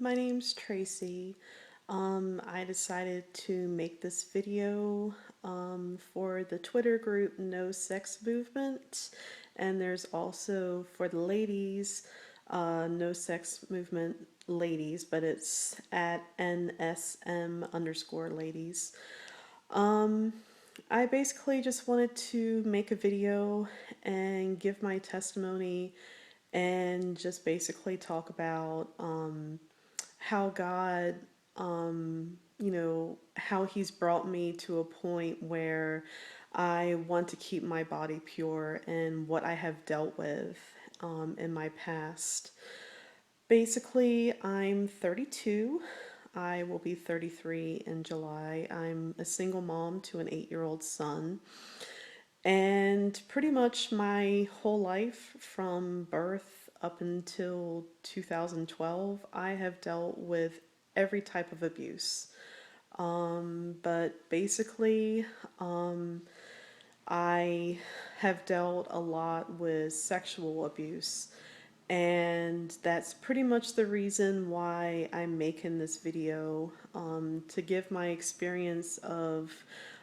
My name's Tracy. I decided to make this video for the Twitter group No Sex Movement, and there's also for the ladies, No Sex Movement Ladies, but it's at NSM underscore ladies. Um, I basically just wanted to make a video and give my testimony and just basically talk about how God, how He's brought me to a point where I want to keep my body pure and what I have dealt with in my past. Basically, I'm 32. I will be 33 in July. I'm a single mom to an 8-year-old son. And pretty much my whole life from birth up until 2012, I have dealt with every type of abuse. But basically, I have dealt a lot with sexual abuse. And that's pretty much the reason why I'm making this video, to give my experience of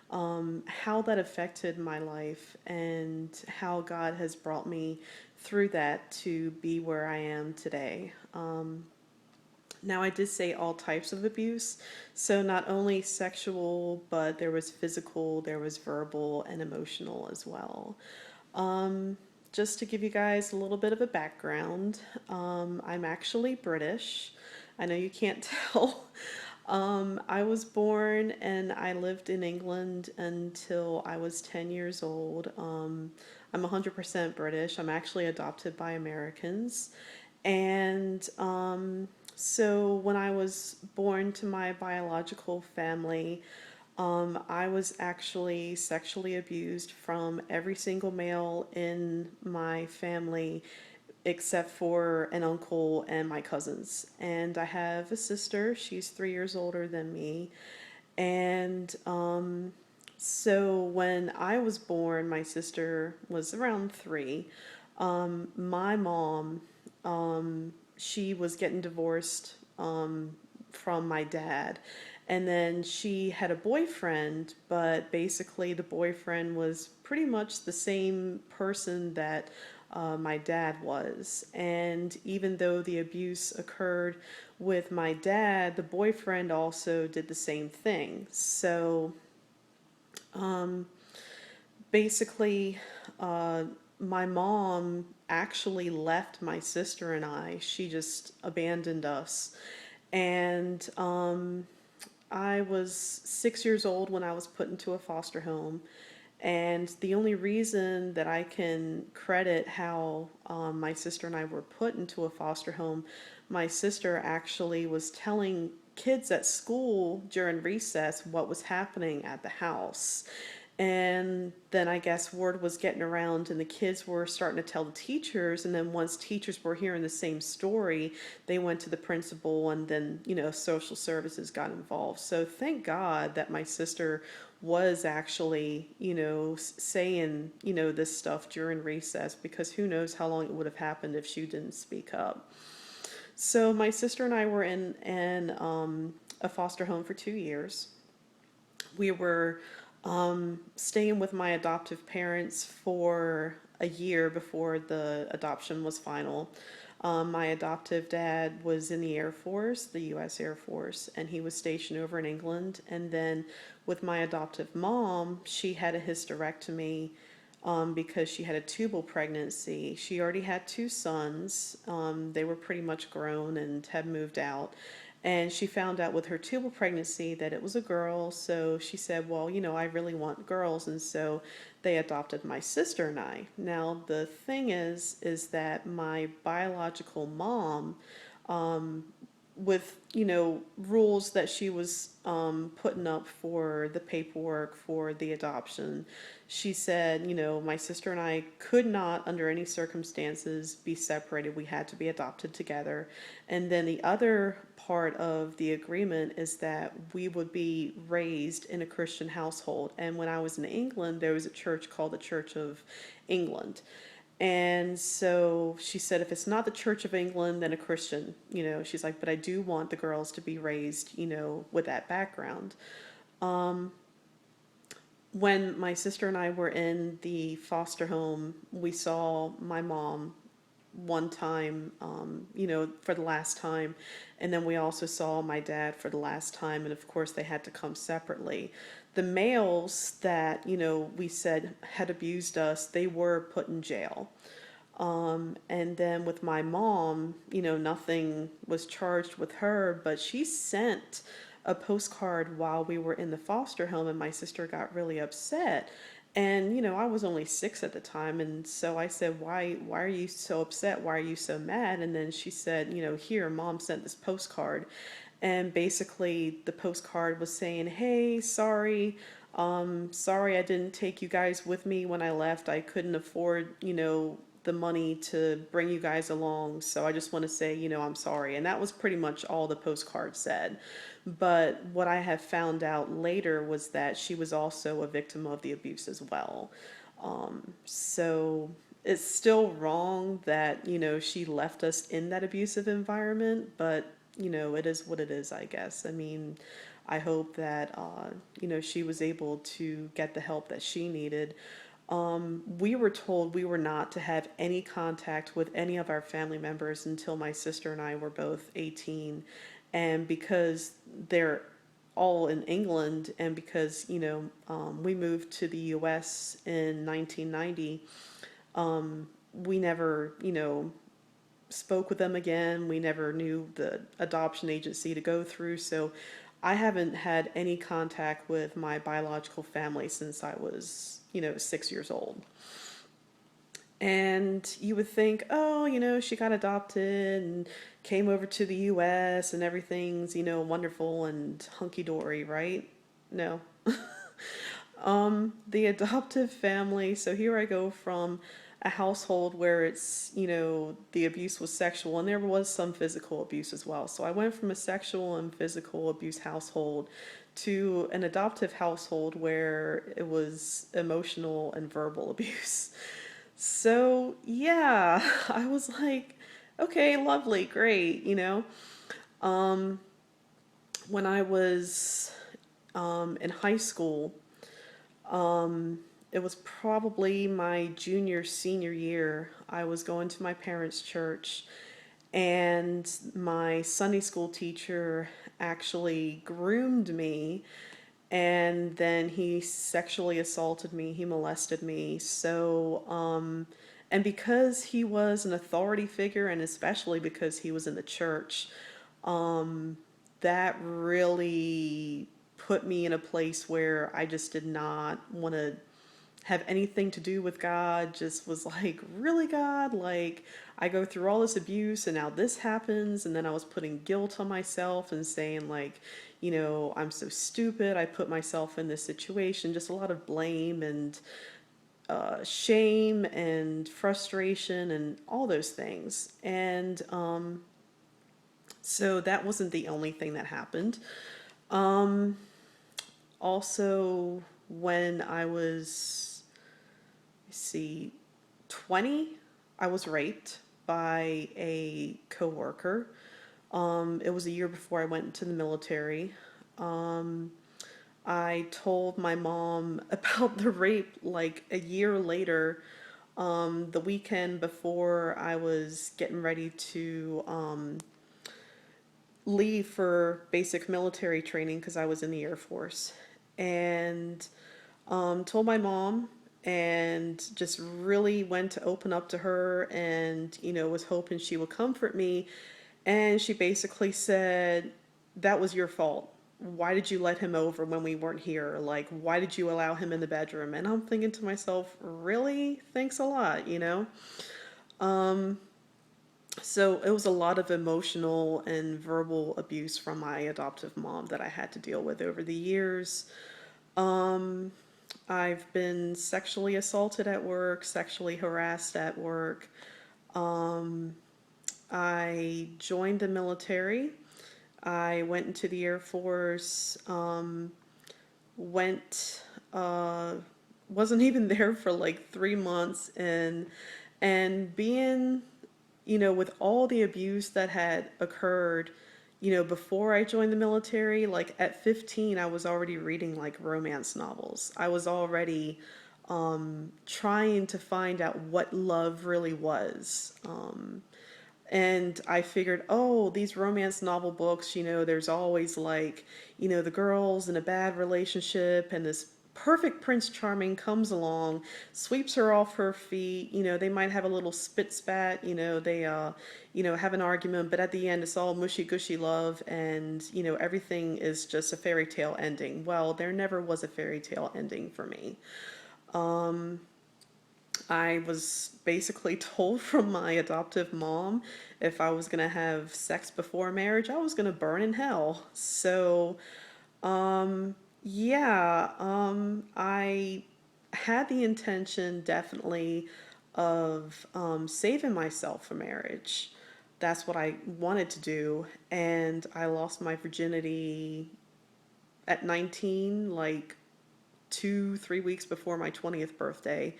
how that affected my life and how God has brought me through that to be where I am today. Now, I did say all types of abuse, so not only sexual, but there was physical, there was verbal, and emotional as well. Um, just to give you guys a little bit of a background, I'm actually British. I know you can't tell. I was born and I lived in England until I was 10 years old. I'm 100% British. I'm actually adopted by Americans. And so when I was born to my biological family, I was actually sexually abused from every single male in my family except for an uncle and my cousins. And I have a sister, she's 3 years older than me. And so when I was born, my sister was around 3. My mom, she was getting divorced from my dad. And then she had a boyfriend, but basically the boyfriend was pretty much the same person that my dad was. And even though the abuse occurred with my dad, the boyfriend also did the same thing. So basically, my mom actually left my sister and I. She just abandoned us. And I was 6 years old when I was put into a foster home. And the only reason that I can credit how my sister and I were put into a foster home, my sister actually was telling kids at school during recess what was happening at the house. And then I guess word was getting around, and the kids were starting to tell the teachers. And then once teachers were hearing the same story, they went to the principal, and then, social services got involved. So thank God that my sister was actually, saying, this stuff during recess, because who knows how long it would have happened if she didn't speak up. So my sister and I were in a foster home for 2 years. We were staying with my adoptive parents for a year before the adoption was final. My adoptive dad was in the Air Force, the U.S. Air Force, and he was stationed over in England. And then with my adoptive mom, she had a hysterectomy because she had a tubal pregnancy. She already had 2 sons. They were pretty much grown and had moved out. And she found out with her tubal pregnancy that it was a girl. So she said, well, I really want girls. And so they adopted my sister and I. Now, the thing is that my biological mom, with rules that she was putting up for the paperwork for the adoption, she said, my sister and I could not under any circumstances be separated. We had to be adopted together. And then the other part of the agreement is that we would be raised in a Christian household. And when I was in England, there was a church called the Church of England. And so she said, if it's not the Church of England, then a Christian, she's like, but I do want the girls to be raised, with that background. When my sister and I were in the foster home, we saw my mom one time, for the last time. And then we also saw my dad for the last time. And of course, they had to come separately. The males that, we said had abused us, they were put in jail. And then with my mom, nothing was charged with her, but she sent a postcard while we were in the foster home, and my sister got really upset. And I was only 6 at the time, and so I said, "Why are you so upset? Why are you so mad?" And then she said, "Here, Mom sent this postcard." And basically the postcard was saying, "Hey, sorry I didn't take you guys with me when I left. I couldn't afford, the money to bring you guys along. So I just want to say, I'm sorry." And that was pretty much all the postcard said. But what I have found out later was that she was also a victim of the abuse as well. So it's still wrong that, she left us in that abusive environment, but, it is what it is, I guess. I mean, I hope that, she was able to get the help that she needed. We were told we were not to have any contact with any of our family members until my sister and I were both 18. And because they're all in England, and because, we moved to the US in 1990, we never, spoke with them again. We never knew the adoption agency to go through. So I haven't had any contact with my biological family since I was, 6 years old. And you would think, oh, she got adopted and came over to the US and everything's, wonderful and hunky dory, right? No. The adoptive family, so here I go from a household where it's, the abuse was sexual and there was some physical abuse as well. So I went from a sexual and physical abuse household to an adoptive household where it was emotional and verbal abuse. So yeah, I was like, okay, lovely, great, When I was in high school, it was probably my junior, senior year. I was going to my parents' church, and my Sunday school teacher actually groomed me, and then he sexually assaulted me, he molested me. So, and because he was an authority figure, and especially because he was in the church, that really put me in a place where I just did not want to have anything to do with God. Just was like, really, God? Like, I go through all this abuse and now this happens. And then I was putting guilt on myself and saying, like, I'm so stupid. I put myself in this situation. Just a lot of blame and shame and frustration and all those things. And so that wasn't the only thing that happened. Also, when I was, let's see, 20, I was raped by a coworker. It was a year before I went into the military. I told my mom about the rape like a year later, the weekend before I was getting ready to leave for basic military training because I was in the Air Force. And told my mom, and just really went to open up to her, and was hoping she would comfort me. And she basically said, that was your fault. Why did you let him over when we weren't here? Like, why did you allow him in the bedroom? And I'm thinking to myself, really? Thanks a lot, So it was a lot of emotional and verbal abuse from my adoptive mom that I had to deal with over the years. I've been sexually assaulted at work, sexually harassed at work. I joined the military. I went into the Air Force, went, wasn't even there for like 3 months, and And being, with all the abuse that had occurred, before I joined the military, like at 15, I was already reading like romance novels. I was already trying to find out what love really was. And I figured, oh, these romance novel books, there's always like, the girl's in a bad relationship and this perfect Prince Charming comes along, sweeps her off her feet, they might have a little spit spat, they have an argument, but at the end it's all mushy gushy love and, everything is just a fairy tale ending. Well, there never was a fairy tale ending for me. I was basically told from my adoptive mom if I was going to have sex before marriage, I was going to burn in hell. So, yeah, I had the intention definitely of saving myself for marriage. That's what I wanted to do. And I lost my virginity at 19, like 2, 3 weeks before my 20th birthday.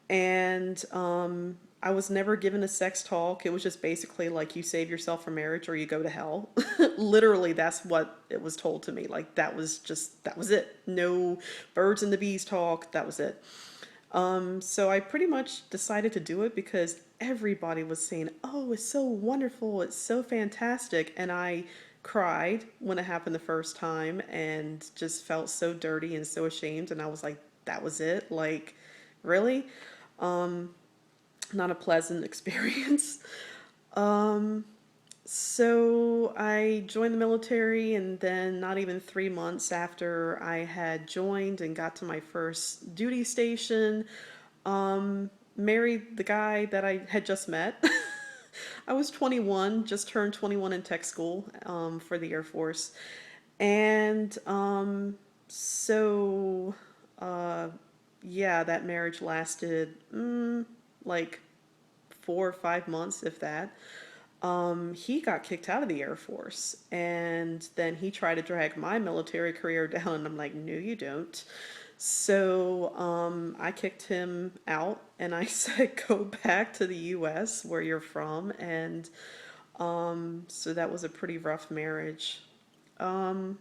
And I was never given a sex talk. It was just basically like you save yourself for marriage or you go to hell. Literally, that's what it was told to me. Like that was it. No birds and the bees talk. That was it. So I pretty much decided to do it because everybody was saying, "Oh, it's so wonderful. It's so fantastic." And I cried when it happened the first time and just felt so dirty and so ashamed. And I was like, that was it? Like, really? Not a pleasant experience. So I joined the military, and then not even 3 months after I had joined and got to my first duty station, married the guy that I had just met. I was 21, just turned 21 in tech school for the Air Force. And so, uh, yeah, that marriage lasted like 4 or 5 months, if that. He got kicked out of the Air Force, and then he tried to drag my military career down, and I'm like, no, you don't. So I kicked him out, and I said, go back to the U.S. where you're from, and so that was a pretty rough marriage. I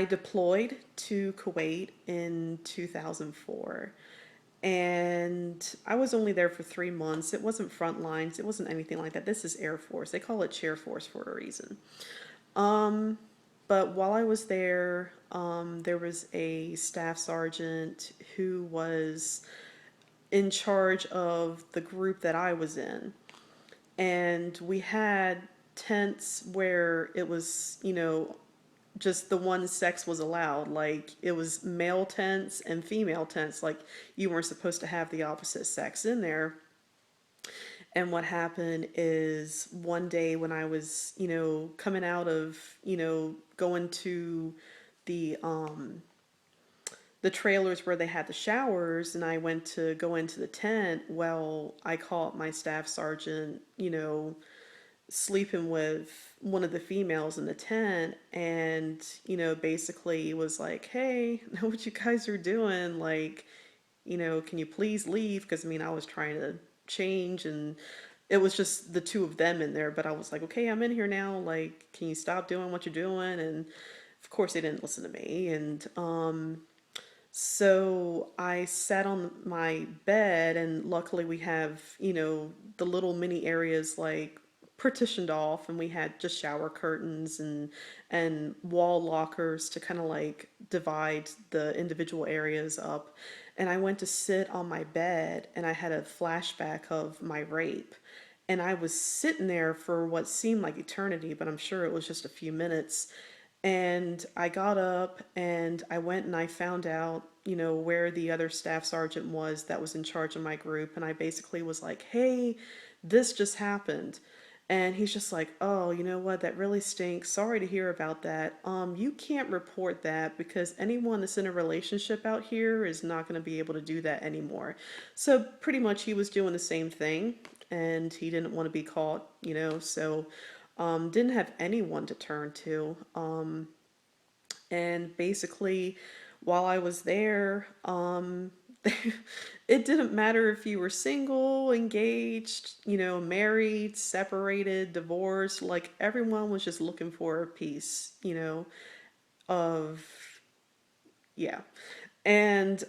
deployed to Kuwait in 2004. And I was only there for 3 months. It wasn't front lines. It wasn't anything like that. This is Air Force. They call it Chair Force for a reason. But while I was there was a staff sergeant who was in charge of the group that I was in. And we had tents where it was, just the one sex was allowed. Like it was male tents and female tents. Like you weren't supposed to have the opposite sex in there. And what happened is one day when I was, coming out of, going to the um the trailers where they had the showers and I went to go into the tent, well, I caught my staff sergeant, sleeping with one of the females in the tent and basically was like, hey, know what you guys are doing, like, can you please leave, because I was trying to change and it was just the two of them in there, but I was like, okay, I'm in here now, like, can you stop doing what you're doing? And of course they didn't listen to me. And so I sat on my bed, and luckily we have, the little mini areas like partitioned off, and we had just shower curtains and wall lockers to kind of like divide the individual areas up. And I went to sit on my bed, and I had a flashback of my rape. And I was sitting there for what seemed like eternity, but I'm sure it was just a few minutes. And I got up and I went and I found out, where the other staff sergeant was that was in charge of my group. And I basically was like, hey, this just happened. And he's just like, oh, you know what? That really stinks. Sorry to hear about that. You can't report that because anyone that's in a relationship out here is not going to be able to do that anymore. So pretty much he was doing the same thing and he didn't want to be caught, so didn't have anyone to turn to. And basically, while I was there, it didn't matter if you were single, engaged, married, separated, divorced, like everyone was just looking for a piece, of, yeah. And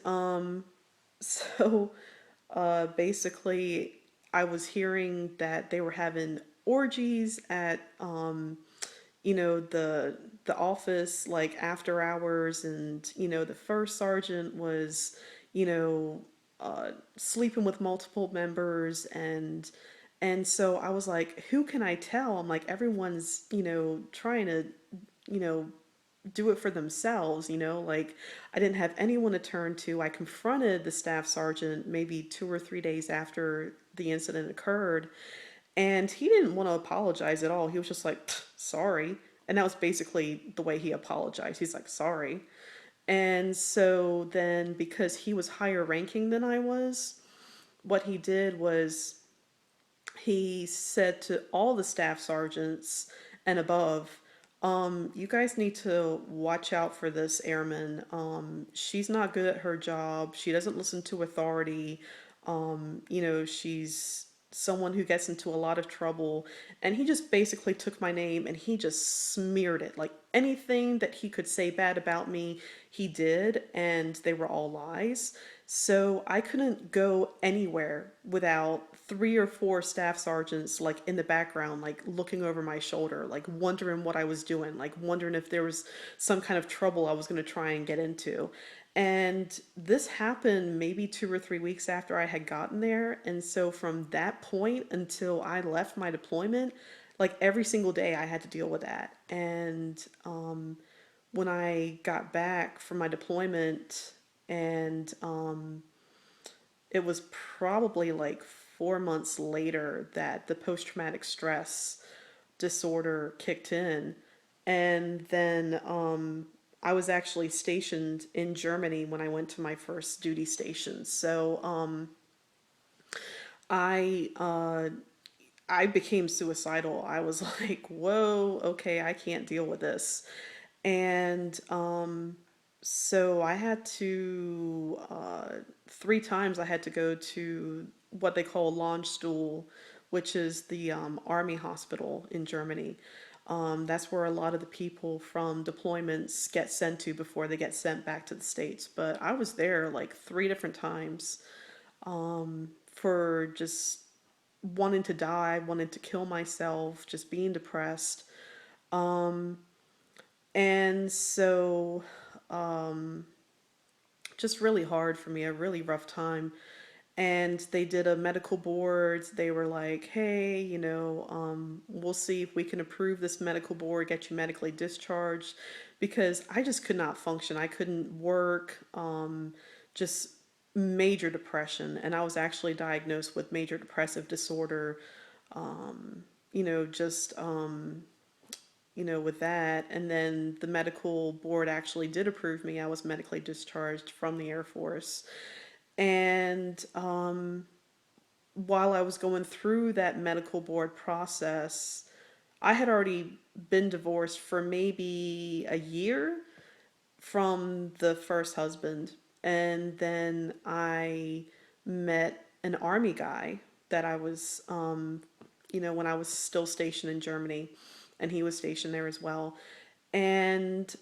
so basically, I was hearing that they were having orgies at the office, like after hours, and the first sergeant was you know sleeping with multiple members, and so I was like, who can I tell? I'm like, everyone's trying to you know do it for themselves, like I didn't have anyone to turn to. I confronted the staff sergeant maybe 2 or 3 days after the incident occurred, and he didn't want to apologize at all. He was just like, sorry. And that was basically the way he apologized. He's like, sorry. And so then, because he was higher ranking than I was, what he did was he said to all the staff sergeants and above, you guys need to watch out for this airman. She's not good at her job. She doesn't listen to authority. She's someone who gets into a lot of trouble. And he just basically took my name and he just smeared it. Like anything that he could say bad about me, he did, and they were all lies. So I couldn't go anywhere without 3 or 4 staff sergeants like in the background, like looking over my shoulder, like wondering what I was doing, like wondering if there was some kind of trouble I was going to try and get into. And this happened maybe 2 or 3 weeks after I had gotten there. And so from that point until I left my deployment, like every single day I had to deal with that. And when I got back from my deployment, and it was probably like 4 months later that the post traumatic stress disorder kicked in. And then I was actually stationed in Germany when I went to my first duty station. So I I became suicidal. I was like, whoa, okay, I can't deal with this. And so I had to, 3 times I had to go to what they call Landstuhl, which is the army hospital in Germany. That's where a lot of the people from deployments get sent to before they get sent back to the States. But I was there like 3 different times for just wanting to die, wanting to kill myself, just being depressed. And so just really hard for me, a really rough time. And they did a medical board. They were like, hey, we'll see if we can approve this medical board, get you medically discharged, because I just could not function. I couldn't work, just major depression. And I was actually diagnosed with major depressive disorder, just with that. And then the medical board actually did approve me. I was medically discharged from the Air Force. And while I was going through that medical board process, I had already been divorced for maybe a year from the first husband. And then I met an army guy that I was, when I was still stationed in Germany, and he was stationed there as well. And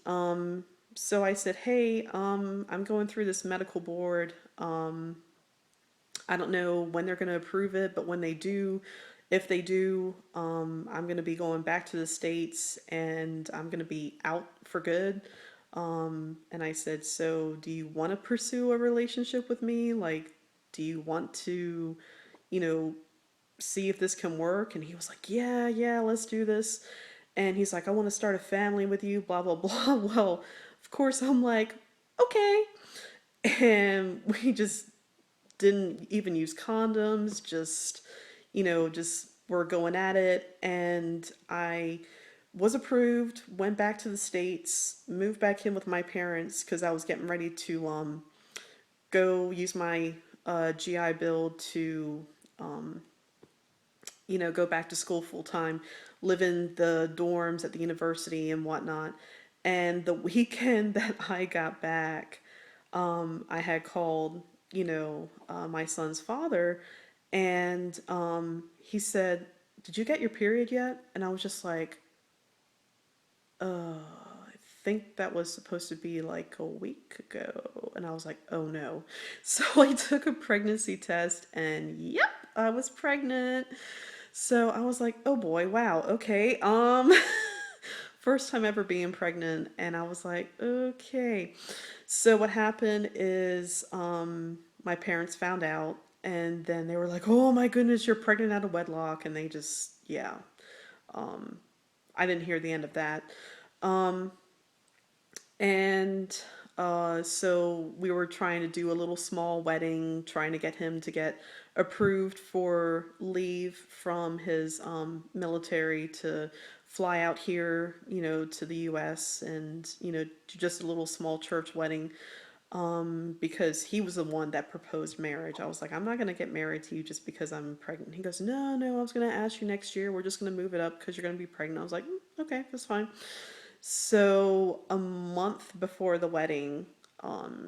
so I said, hey, I'm going through this medical board. I don't know when they're going to approve it, but when they do, if they do, I'm going to be going back to the States and I'm going to be out for good. And I said, so do you want to pursue a relationship with me? Like, do you want to, you know, see if this can work? And he was like, yeah, let's do this. And he's like, I want to start a family with you, blah, blah, blah. Well, of course, I'm like, okay. And we just didn't even use condoms, just were going at it. And I was approved, went back to the States, moved back in with my parents because I was getting ready to go use my GI Bill to go back to school full time, live in the dorms at the university and whatnot. And the weekend that I got back, I had called my son's father, and he said, "Did you get your period yet?" And I was just like, I think that was supposed to be like a week ago. And I was like, oh no. So I took a pregnancy test and yep, I was pregnant. So I was like, oh boy, wow, okay. First time ever being pregnant. And I was like, okay. So what happened is my parents found out and then they were like, oh my goodness, you're pregnant out of wedlock. And they just, yeah, I didn't hear the end of that. Um, and so we were trying to do a little small wedding, trying to get him to get approved for leave from his military to fly out here, to the US and, do just a little small church wedding because he was the one that proposed marriage. I was like, I'm not going to get married to you just because I'm pregnant. He goes, no, no, I was going to ask you next year. We're just going to move it up because you're going to be pregnant. I was like, okay, that's fine. So a month before the wedding,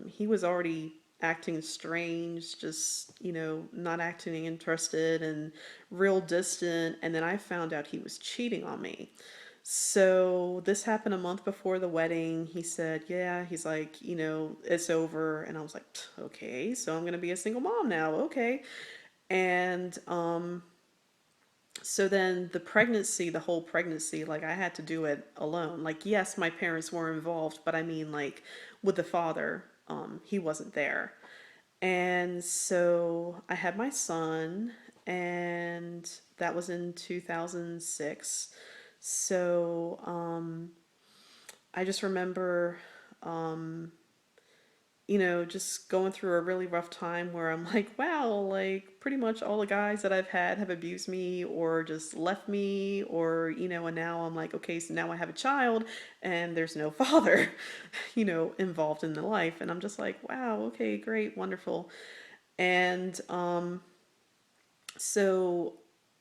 he was already acting strange, just, not acting interested and real distant. And then I found out he was cheating on me. So this happened a month before the wedding. He said, yeah, he's like, it's over. And I was like, okay, so I'm going to be a single mom now. Okay. And so then the whole pregnancy, like I had to do it alone. Like, yes, my parents were involved, but I mean, like, with the father, he wasn't there. And so I had my son, and that was in 2006. So I just remember, just going through a really rough time where I'm like, wow, like pretty much all the guys that I've had have abused me or just left me, or, and now I'm like, okay, so now I have a child and there's no father, involved in the life. And I'm just like, wow, okay, great, wonderful. And so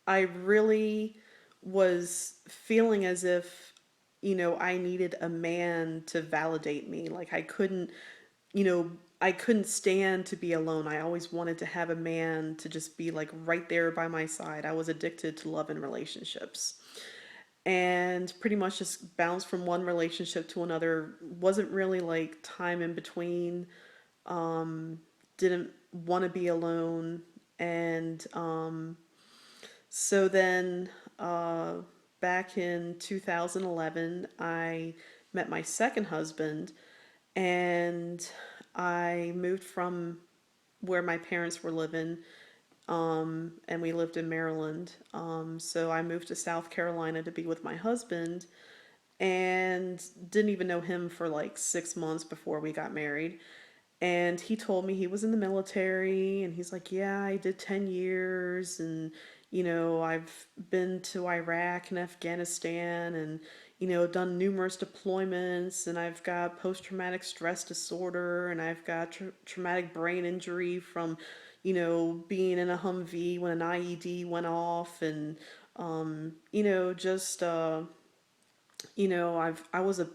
I really was feeling as if, I needed a man to validate me. Like you know, I couldn't stand to be alone. I always wanted to have a man to just be like right there by my side. I was addicted to love and relationships. And pretty much just bounced from one relationship to another. Wasn't really like time in between. Didn't want to be alone. And so then back in 2011, I met my second husband and I moved from where my parents were living, and we lived in Maryland. So I moved to South Carolina to be with my husband, and didn't even know him for like 6 months before we got married. And he told me he was in the military, and he's like, yeah, I did 10 years, and, I've been to Iraq and Afghanistan, and, done numerous deployments, and I've got post traumatic stress disorder, and I've got traumatic brain injury from, being in a Humvee when an IED went off, and, just, I was a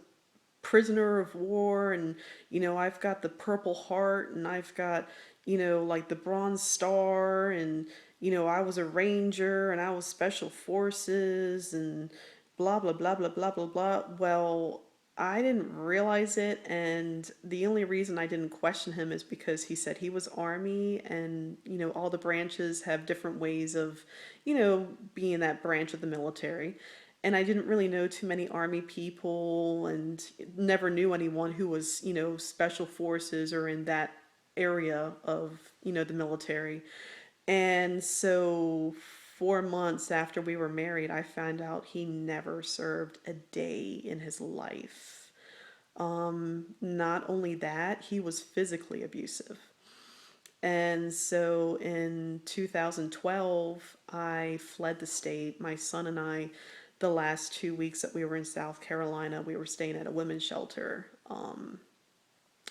prisoner of war, and I've got the Purple Heart, and I've got like the Bronze Star, and I was a ranger, and I was special forces, and blah blah blah blah blah blah blah. Well, I didn't realize it, and the only reason I didn't question him is because he said he was Army, and all the branches have different ways of being that branch of the military. And I didn't really know too many Army people, and never knew anyone who was special forces or in that area of the military. And so 4 months after we were married, I found out he never served a day in his life. Not only that, he was physically abusive. And so in 2012, I fled the state. My son and I, the last 2 weeks that we were in South Carolina, we were staying at a women's shelter.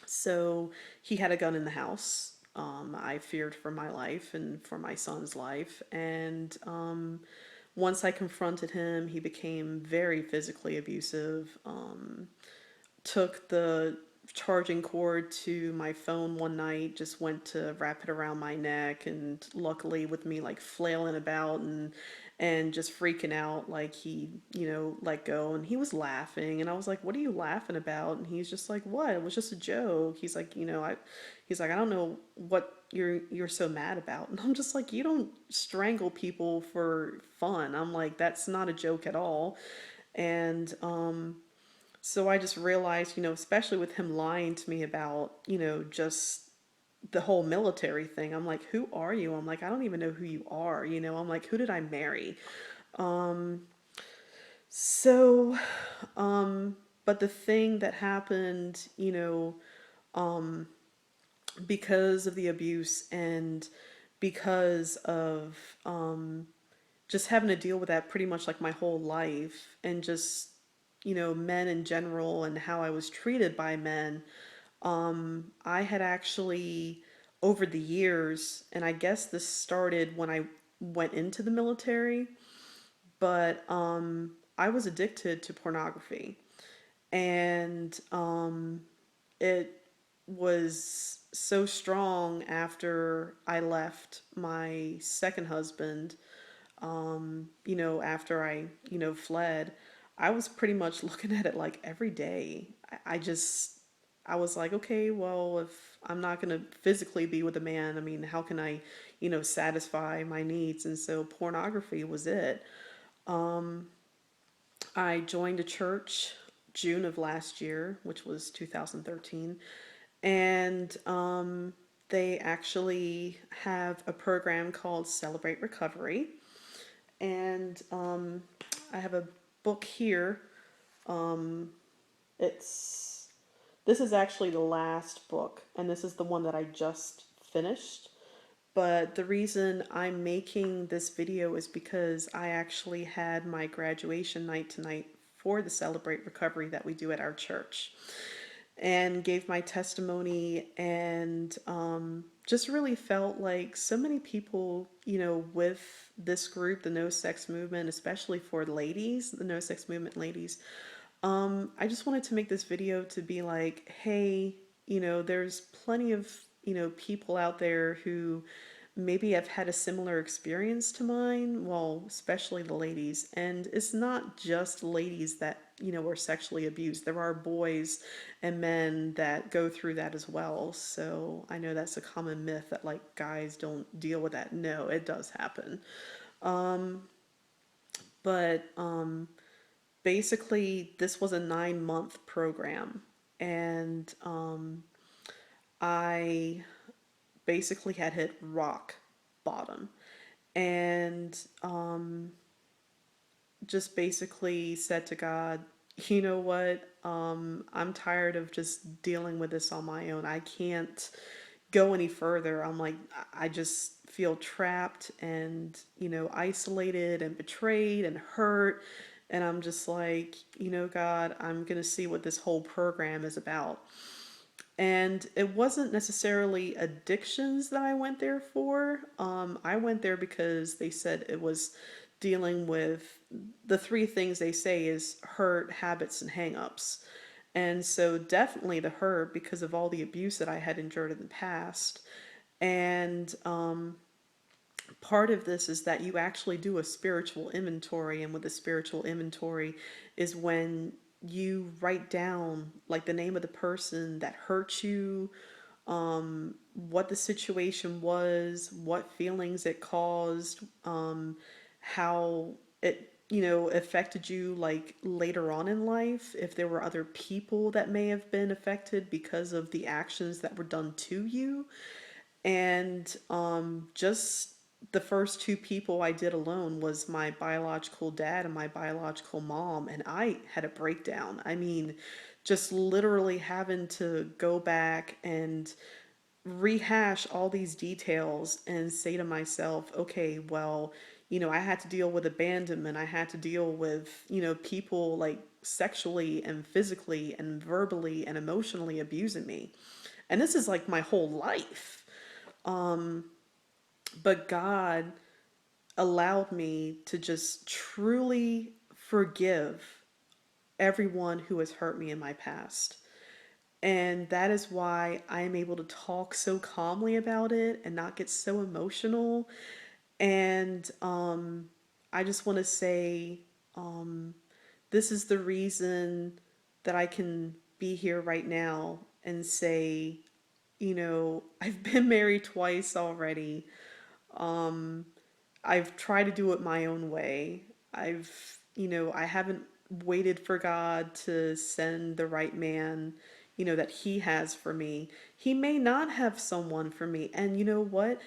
So he had a gun in the house. I feared for my life and for my son's life. And once I confronted him, he became very physically abusive. Took the charging cord to my phone one night, just went to wrap it around my neck, and luckily with me like flailing about and just freaking out, like he, let go, and he was laughing, and I was like, "What are you laughing about?" And he's just like, "What? It was just a joke." He's like, he's like, "I don't know what you're so mad about." And I'm just like, "You don't strangle people for fun." I'm like, "That's not a joke at all." And so I just realized, especially with him lying to me about, just the whole military thing. I'm like, "Who are you?" I'm like, "I don't even know who you are." I'm like, "Who did I marry?" So, but the thing that happened, because of the abuse and because of just having to deal with that pretty much like my whole life, and just, men in general and how I was treated by men, I had actually, over the years, and I guess this started when I went into the military, but I was addicted to pornography. And it was so strong after I left my second husband, after I, fled. I was pretty much looking at it like every day. I was like, okay, well, if I'm not going to physically be with a man, I mean, how can I, satisfy my needs? And so pornography was it. I joined a church June of last year, which was 2013, and they actually have a program called Celebrate Recovery. And I have a book here. It's This is actually the last book, and this is the one that I just finished. But the reason I'm making this video is because I actually had my graduation night tonight for the Celebrate Recovery that we do at our church, and gave my testimony, and just really felt like so many people, with this group, the No Sex Movement, especially for ladies, the No Sex Movement ladies, I just wanted to make this video to be like, hey, there's plenty of, people out there who maybe have had a similar experience to mine, well, especially the ladies. And it's not just ladies that, are sexually abused. There are boys and men that go through that as well. So I know that's a common myth that like guys don't deal with that. No, it does happen. But basically, this was a 9-month program, and I basically had hit rock bottom, and just basically said to God, "You know what? I'm tired of just dealing with this on my own. I can't go any further." I'm like, I just feel trapped and, isolated and betrayed and hurt. And I'm just like, God, I'm going to see what this whole program is about. And it wasn't necessarily addictions that I went there for. I went there because they said it was dealing with the three things they say is hurt, habits, and hangups. And so definitely the hurt because of all the abuse that I had endured in the past. And part of this is that you actually do a spiritual inventory, and with a spiritual inventory is when you write down like the name of the person that hurt you, what the situation was, what feelings it caused, how it, affected you like later on in life, if there were other people that may have been affected because of the actions that were done to you. And just the first two people I did alone was my biological dad and my biological mom, and I had a breakdown. I mean, just literally having to go back and rehash all these details and say to myself, okay, well, I had to deal with abandonment. I had to deal with, people like sexually and physically and verbally and emotionally abusing me. And this is like my whole life. But God allowed me to just truly forgive everyone who has hurt me in my past. And that is why I am able to talk so calmly about it and not get so emotional. And I just want to say this is the reason that I can be here right now and say, I've been married twice already. I've tried to do it my own way. I haven't waited for God to send the right man, that He has for me. He may not have someone for me. And you know what?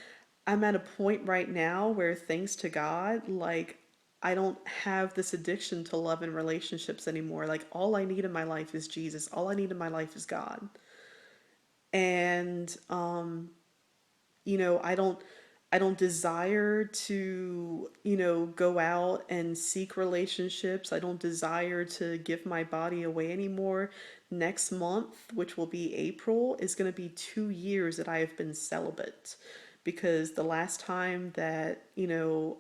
I'm at a point right now where, thanks to God, like, I don't have this addiction to love and relationships anymore. Like, all I need in my life is Jesus. All I need in my life is God. And I don't desire to, go out and seek relationships. I don't desire to give my body away anymore. Next month, which will be April, is going to be 2 years that I have been celibate, because the last time that,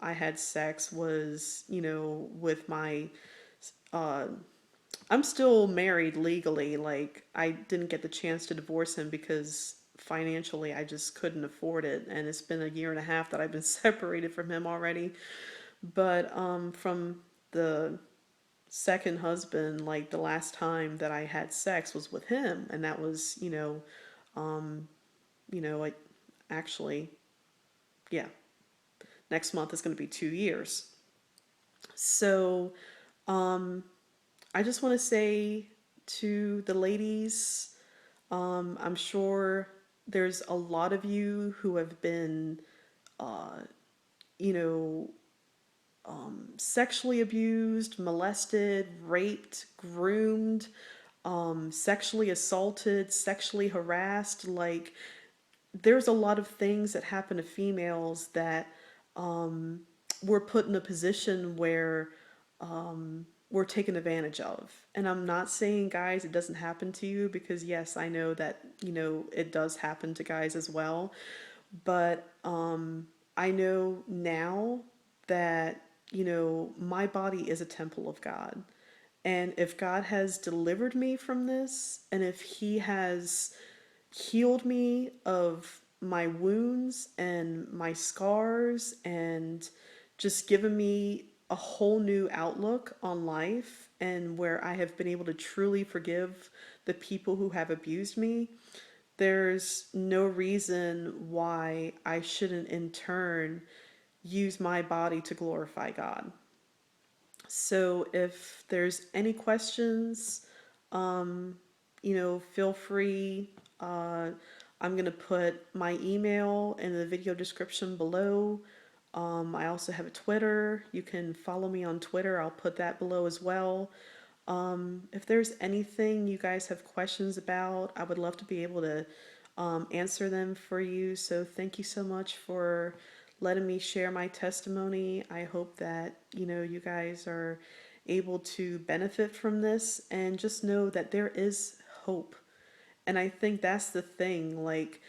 I had sex was, with my uh I'm still married legally. Like, I didn't get the chance to divorce him because financially I just couldn't afford it. And it's been a year and a half that I've been separated from him already. But from the second husband, like, the last time that I had sex was with him. And that was, like, actually, yeah, next month is going to be 2 years. So I just want to say to the ladies, I'm sure there's a lot of you who have been, uh, you know, sexually abused, molested, raped, groomed, sexually assaulted, sexually harassed. Like, there's a lot of things that happen to females that we're put in a position where we're taken advantage of. And I'm not saying, guys, it doesn't happen to you, because yes, I know that, it does happen to guys as well. But I know now that, my body is a temple of God. And if God has delivered me from this, and if He has healed me of my wounds and my scars, and just given me a whole new outlook on life, and where I have been able to truly forgive the people who have abused me, there's no reason why I shouldn't in turn use my body to glorify God. So if there's any questions, feel free. I'm going to put my email in the video description below. I also have a Twitter. You can follow me on Twitter. I'll put that below as well. If there's anything you guys have questions about, I would love to be able to answer them for you. So thank you so much for letting me share my testimony. I hope that, you guys are able to benefit from this, and just know that there is hope. And I think that's the thing. Like,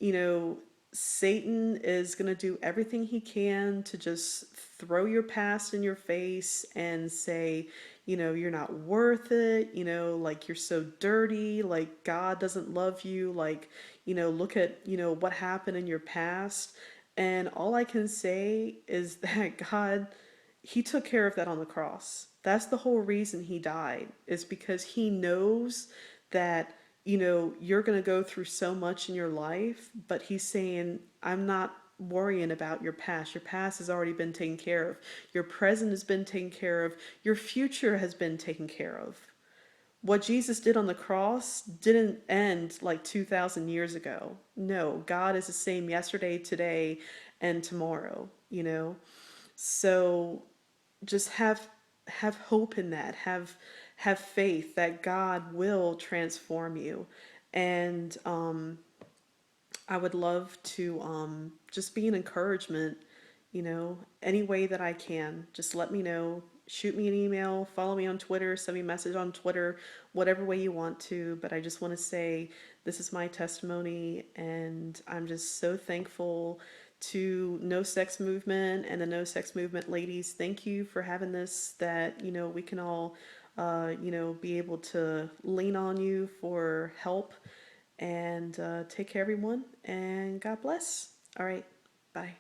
you know, Satan is going to do everything he can to just throw your past in your face and say, you're not worth it, like, you're so dirty, like, God doesn't love you, like, look at, what happened in your past. And all I can say is that God, He took care of that on the cross. That's the whole reason He died, is because He knows that, you're going to go through so much in your life, but He's saying, I'm not worrying about your past. Your past has already been taken care of. Your present has been taken care of. Your future has been taken care of. What Jesus did on the cross didn't end like 2,000 years ago. No, God is the same yesterday, today, and tomorrow. So just have hope in that. Have faith that God will transform you. And I would love to just be an encouragement, any way that I can. Just let me know. Shoot me an email, follow me on Twitter, send me a message on Twitter, whatever way you want to. But I just want to say this is my testimony, and I'm just so thankful to No Sex Movement and the No Sex Movement ladies. Thank you for having this, that, we can all be able to lean on you for help. And take care, everyone. And God bless. All right. Bye.